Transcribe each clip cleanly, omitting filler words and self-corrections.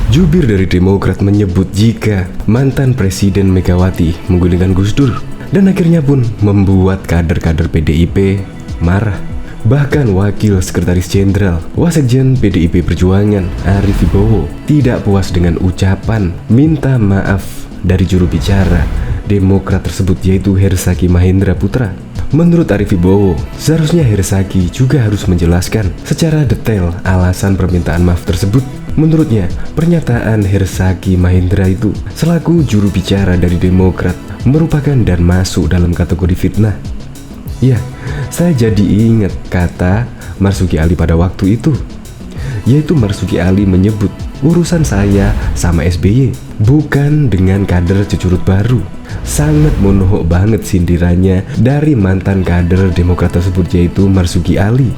Jubir dari Demokrat menyebut jika mantan Presiden Megawati menggulingkan Gus Dur, dan akhirnya pun membuat kader-kader PDIP marah. Bahkan Wakil Sekretaris Jenderal Wasekjen PDIP Perjuangan Arief Wibowo tidak puas dengan ucapan minta maaf dari juru bicara Demokrat tersebut, yaitu Hersaki Mahendra Putra. Menurut Arief Wibowo, seharusnya Hersaki juga harus menjelaskan secara detail alasan permintaan maaf tersebut. Menurutnya, pernyataan Hersaki Mahendra itu selaku juru bicara dari Demokrat merupakan dan masuk dalam kategori fitnah. Ya, saya jadi ingat kata Marzuki Ali pada waktu itu, yaitu Marzuki Ali menyebut urusan saya sama SBY bukan dengan kader cucurut baru. Sangat monohok banget sindirannya dari mantan kader Demokrat tersebut, yaitu Marzuki Ali.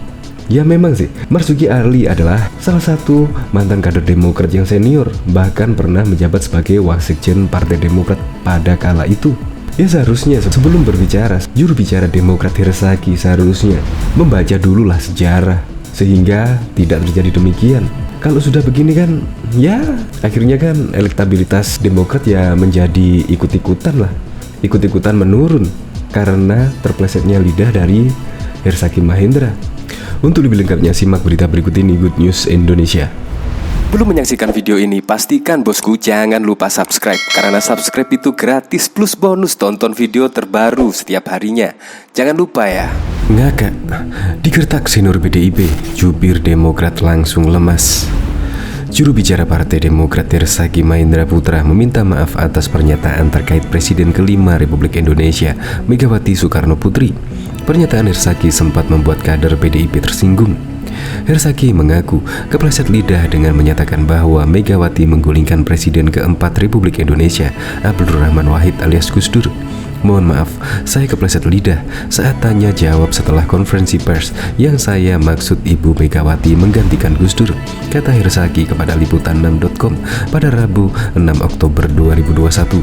Ya memang sih, Marzuki Ali adalah salah satu mantan kader Demokrat yang senior, bahkan pernah menjabat sebagai Wasekjen Partai Demokrat pada kala itu. Ya seharusnya sebelum berbicara, juru bicara Demokrat Hersaki seharusnya membaca dululah sejarah, sehingga tidak terjadi demikian. Kalau sudah begini kan, ya akhirnya kan elektabilitas Demokrat ya menjadi ikut-ikutan lah, ikut-ikutan menurun karena terplesetnya lidah dari Hersaki Mahendra. Untuk lebih lengkapnya simak berita berikut ini, Good News Indonesia. Belum menyaksikan video ini, pastikan bosku jangan lupa subscribe, karena subscribe itu gratis plus bonus tonton video terbaru setiap harinya. Jangan lupa ya. Ngakak, digertak senior PDIP, jubir Demokrat langsung lemas. Juru bicara Partai Demokrat Hersaki Mahendra Putra meminta maaf atas pernyataan terkait Presiden kelima Republik Indonesia, Megawati Soekarno Putri. Pernyataan Hersaki sempat membuat kader PDIP tersinggung. Hersaki mengaku kepleset lidah dengan menyatakan bahwa Megawati menggulingkan Presiden keempat Republik Indonesia, Abdurrahman Wahid alias Gus Dur. Mohon maaf, saya kepleset lidah saat tanya jawab setelah konferensi pers yang saya maksud Ibu Megawati menggantikan Gus Dur, kata Hersaki kepada liputan6.com pada Rabu 6 Oktober 2021.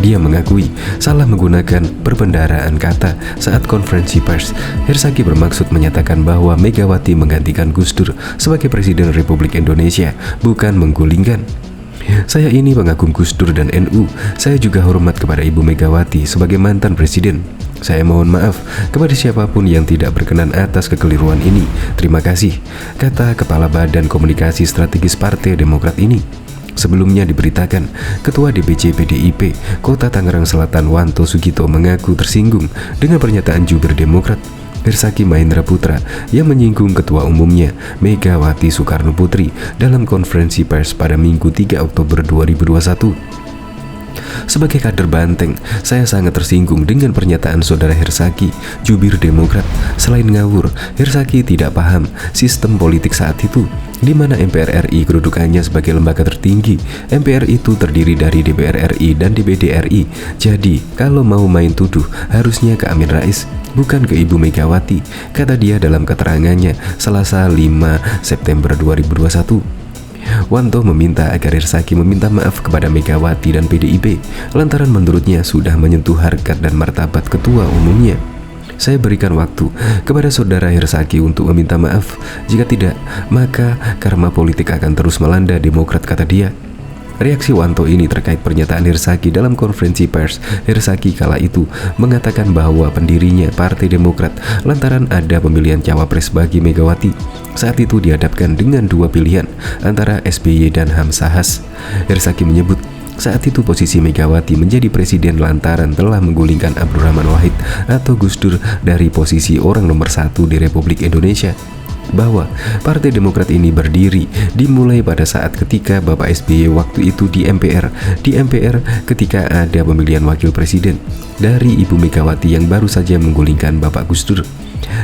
Dia mengakui salah menggunakan perbendaharaan kata saat konferensi pers. Hersaki bermaksud menyatakan bahwa Megawati menggantikan Gus Dur sebagai Presiden Republik Indonesia, bukan menggulingkan. Saya ini pengagum Gus Dur dan NU. Saya juga hormat kepada Ibu Megawati sebagai mantan presiden. Saya mohon maaf kepada siapapun yang tidak berkenan atas kekeliruan ini. Terima kasih, kata Kepala Badan Komunikasi Strategis Partai Demokrat ini. Sebelumnya diberitakan, Ketua DPC PDIP Kota Tangerang Selatan Wanto Sugito mengaku tersinggung dengan pernyataan jubir Demokrat Hersaki Mahendra Putra yang menyinggung ketua umumnya Megawati Soekarno Putri dalam konferensi pers pada Minggu 3 Oktober 2021. Sebagai kader Banteng, saya sangat tersinggung dengan pernyataan saudara Hersaki, jubir Demokrat. Selain ngawur, Hersaki tidak paham sistem politik saat itu, di mana MPR RI kedudukannya sebagai lembaga tertinggi. MPR itu terdiri dari DPR RI dan DPD RI. Jadi, kalau mau main tuduh, harusnya ke Amin Rais, bukan ke Ibu Megawati, kata dia dalam keterangannya Selasa 5 September 2021. Wanto meminta agar Hersaki meminta maaf kepada Megawati dan PDIP lantaran menurutnya sudah menyentuh harkat dan martabat ketua umumnya. Saya berikan waktu kepada saudara Hersaki untuk meminta maaf. Jika tidak, maka karma politik akan terus melanda Demokrat, kata dia. Reaksi Wanto ini terkait pernyataan Hersaki dalam konferensi pers. Hersaki kala itu mengatakan bahwa pendirinya Partai Demokrat lantaran ada pemilihan cawapres bagi Megawati. Saat itu dihadapkan dengan dua pilihan antara SBY dan Hamzahas. Hersaki menyebut saat itu posisi Megawati menjadi presiden lantaran telah menggulingkan Abdurrahman Wahid atau Gus Dur dari posisi orang nomor 1 di Republik Indonesia. Bahwa Partai Demokrat ini berdiri dimulai pada saat ketika Bapak SBY waktu itu di MPR ketika ada pemilihan wakil presiden dari Ibu Megawati yang baru saja menggulingkan Bapak Gus Dur.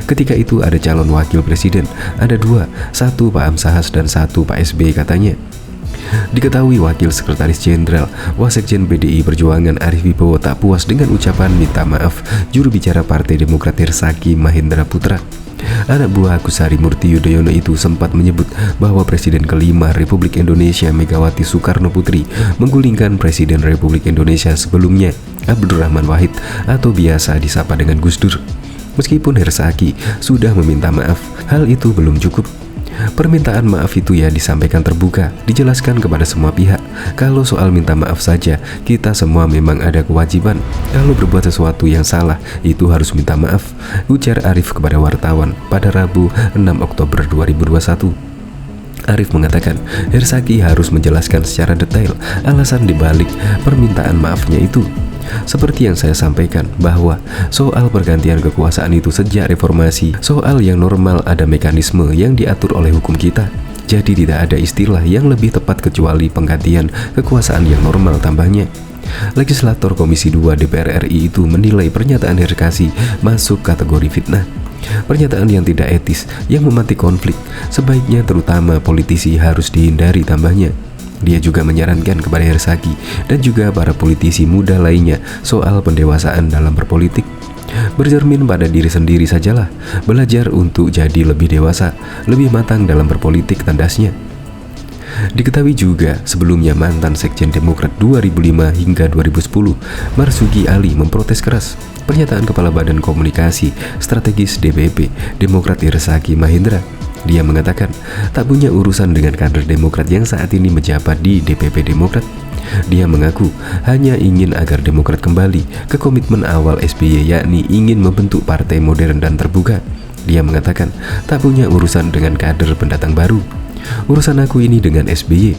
Ketika itu ada calon wakil presiden, ada dua, satu Pak Hamzahas dan satu Pak SBY, katanya. Diketahui Wakil Sekretaris Jenderal Wasekjen PDI Perjuangan Arief Wibowo tak puas dengan ucapan minta maaf juru bicara Partai Demokrat Hersaki Mahendra Putra. Anak buah Agus Harimurti Yudhoyono itu sempat menyebut bahwa Presiden kelima Republik Indonesia Megawati Soekarno Putri menggulingkan Presiden Republik Indonesia sebelumnya, Abdurrahman Wahid atau biasa disapa dengan Gus Dur. Meskipun Hersaki sudah meminta maaf, hal itu belum cukup. Permintaan maaf itu ya disampaikan terbuka, dijelaskan kepada semua pihak. Kalau soal minta maaf saja, kita semua memang ada kewajiban. Kalau berbuat sesuatu yang salah, itu harus minta maaf, ujar Arif kepada wartawan pada Rabu 6 Oktober 2021. Arif mengatakan Hersaki harus menjelaskan secara detail alasan dibalik permintaan maafnya itu. Seperti yang saya sampaikan bahwa soal pergantian kekuasaan itu sejak reformasi, soal yang normal ada mekanisme yang diatur oleh hukum kita. Jadi tidak ada istilah yang lebih tepat kecuali penggantian kekuasaan yang normal, tambahnya. Legislator Komisi 2 DPR RI itu menilai pernyataan Hersaki masuk kategori fitnah. Pernyataan yang tidak etis, yang memantik konflik, sebaiknya terutama politisi harus dihindari, tambahnya. Dia juga menyarankan kepada Hersaki dan juga para politisi muda lainnya soal pendewasaan dalam berpolitik. Bercermin pada diri sendiri sajalah, belajar untuk jadi lebih dewasa, lebih matang dalam berpolitik, tandasnya. Diketahui juga sebelumnya mantan Sekjen Demokrat 2005 hingga 2010, Marzuki Ali memprotes keras pernyataan Kepala Badan Komunikasi Strategis DPP Demokrat Hersaki Mahendra. Dia mengatakan tak punya urusan dengan kader Demokrat yang saat ini menjabat di DPP Demokrat. Dia mengaku hanya ingin agar Demokrat kembali ke komitmen awal SBY, yakni ingin membentuk partai modern dan terbuka. Dia mengatakan tak punya urusan dengan kader pendatang baru. Urusan aku ini dengan SBY.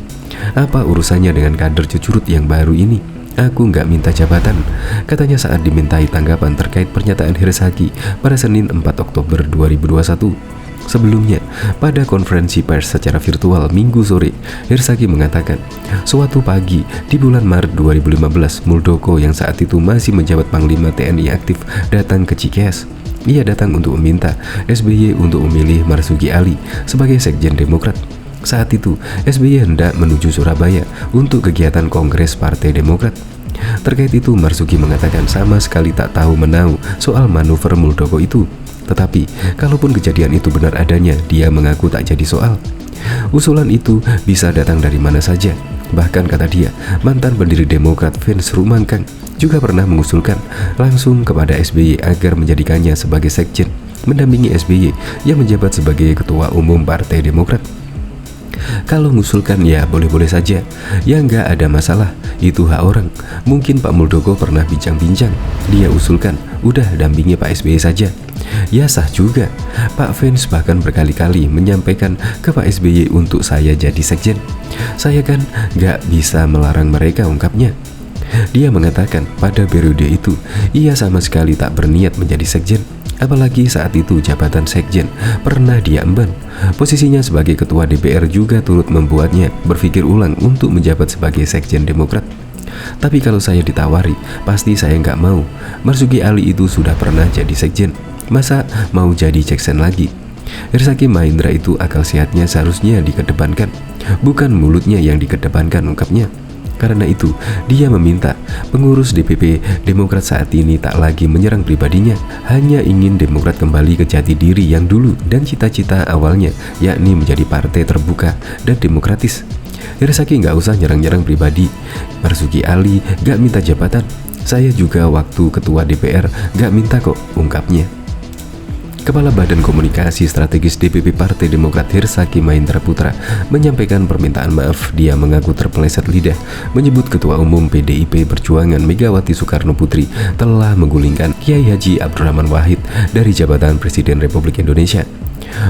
Apa urusannya dengan kader cucurut yang baru ini? Aku nggak minta jabatan, katanya saat dimintai tanggapan terkait pernyataan Hersaki pada Senin 4 Oktober 2021. Sebelumnya, pada konferensi pers secara virtual Minggu sore, Hersaki mengatakan, suatu pagi di bulan Maret 2015, Muldoko yang saat itu masih menjabat Panglima TNI aktif datang ke Cikeas. Ia datang untuk meminta SBY untuk memilih Marzuki Ali sebagai Sekjen Demokrat. Saat itu, SBY hendak menuju Surabaya untuk kegiatan Kongres Partai Demokrat. Terkait itu, Marzuki mengatakan sama sekali tak tahu menau soal manuver Muldoko itu. Tetapi, kalaupun kejadian itu benar adanya, dia mengaku tak jadi soal. Usulan itu bisa datang dari mana saja. Bahkan kata dia, mantan pendiri Demokrat Vince Rumangkang juga pernah mengusulkan langsung kepada SBY agar menjadikannya sebagai sekjen, mendampingi SBY yang menjabat sebagai ketua umum Partai Demokrat. Kalau mengusulkan ya boleh-boleh saja, ya nggak ada masalah, itu hak orang. Mungkin Pak Muldoko pernah bincang-bincang, dia usulkan, udah dampingi Pak SBY saja. Ya sah juga. Pak Vince bahkan berkali-kali menyampaikan ke Pak SBY untuk saya jadi sekjen. Saya kan nggak bisa melarang mereka, ungkapnya. Dia mengatakan pada periode itu ia sama sekali tak berniat menjadi sekjen. Apalagi saat itu jabatan sekjen pernah dia emban. Posisinya sebagai ketua DPR juga turut membuatnya berpikir ulang untuk menjabat sebagai sekjen Demokrat. Tapi kalau saya ditawari, pasti saya nggak mau. Marzuki Ali itu sudah pernah jadi sekjen, masa mau jadi sekjen lagi? Hersaki Mahendra itu akal sehatnya seharusnya dikedepankan, bukan mulutnya yang dikedepankan, ungkapnya. Karena itu, dia meminta pengurus DPP Demokrat saat ini tak lagi menyerang pribadinya, hanya ingin Demokrat kembali ke jati diri yang dulu dan cita-cita awalnya, yakni menjadi partai terbuka dan demokratis. Hersaki nggak usah nyerang-nyerang pribadi. Marzuki Ali nggak minta jabatan. Saya juga waktu ketua DPR nggak minta kok, ungkapnya. Kepala Badan Komunikasi Strategis DPP Partai Demokrat Hersaki Mahendra Putra menyampaikan permintaan maaf. Dia mengaku terpeleset lidah menyebut Ketua Umum PDIP Perjuangan Megawati Soekarno Putri telah menggulingkan Kiai Haji Abdurrahman Wahid dari jabatan Presiden Republik Indonesia.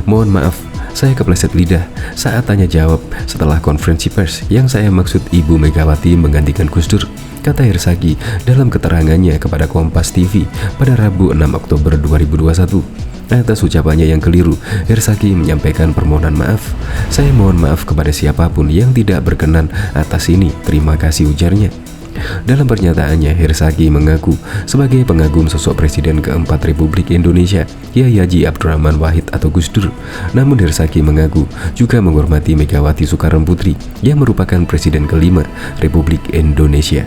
Mohon maaf, saya kepleset lidah saat tanya jawab setelah konferensi pers. Yang saya maksud Ibu Megawati menggantikan Gus Dur, kata Hersaki dalam keterangannya kepada Kompas TV pada Rabu 6 Oktober 2021. Atas ucapannya yang keliru, Hersaki menyampaikan permohonan maaf. Saya mohon maaf kepada siapapun yang tidak berkenan atas ini. Terima kasih, ujarnya. Dalam pernyataannya, Hersaki mengaku sebagai pengagum sosok Presiden keempat Republik Indonesia, Kiai Haji Abdurrahman Wahid atau Gus Dur. Namun Hersaki mengaku juga menghormati Megawati Soekarno Putri yang merupakan Presiden kelima Republik Indonesia.